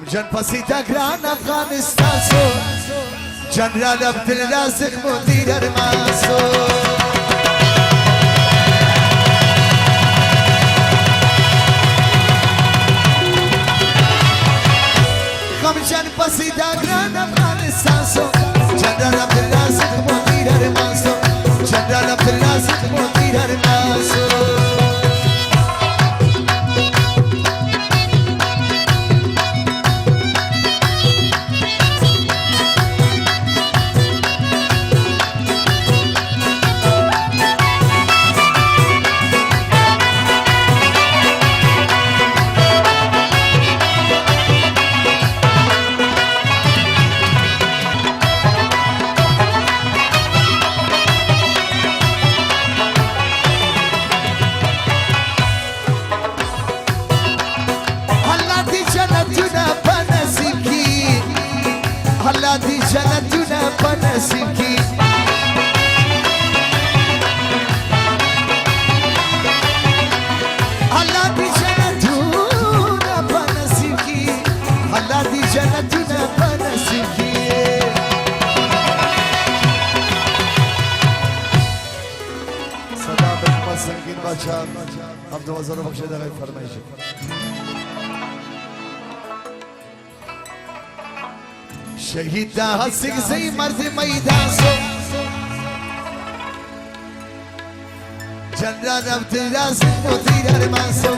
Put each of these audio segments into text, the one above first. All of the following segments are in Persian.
جن پسیده گران افغانستان سو جنرال عبدالرازق مدیر ارمان سو جن پسیده گران افغانستان سو جنرال عبدالرازق مدیر ارمان سو جنرال عبدالرازق مدیر ارمان سو الله دی جنتونه په نصیب کی الله دی جنتونه په نصیب کی الله دی جنتونه په نصیب کی صدا به سنگین بچا عبدالوزر بخش دغه فرمایش شهید دا حسک زی مرد میدان سو جنرال عبدالرازق مدیر ارمان سو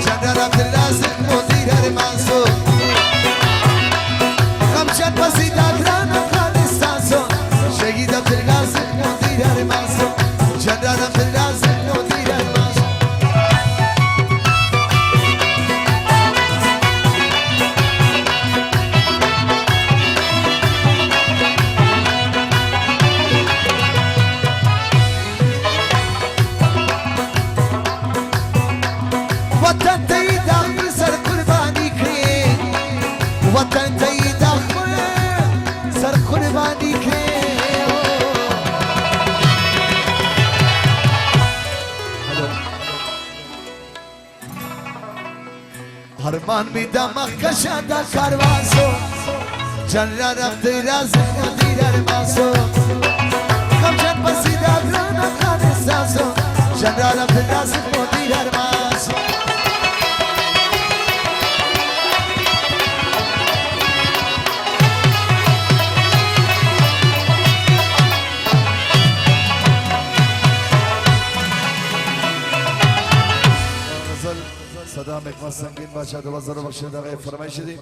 جنرال عبدالرازق مدیر ارمان سو خمشن پسیده گران افغانستان سو شهید عبدالرازق مدیر ارمان سو جنرال عبدالرازق مدیر ارمان سو وطن ته د خپل سر قرباني کړې وطن ته د خپل سر قرباني کړې هرمان می د مخکشه د کاروان سو جنرال عبدالرازق مدیر ارمان سو خمشن پسیده گران افغانستان سو جنرال عبدالرازق مدیر ارمان سو صدا مکمل سنگین بچه 2000 بخش دقیق فرمایش دی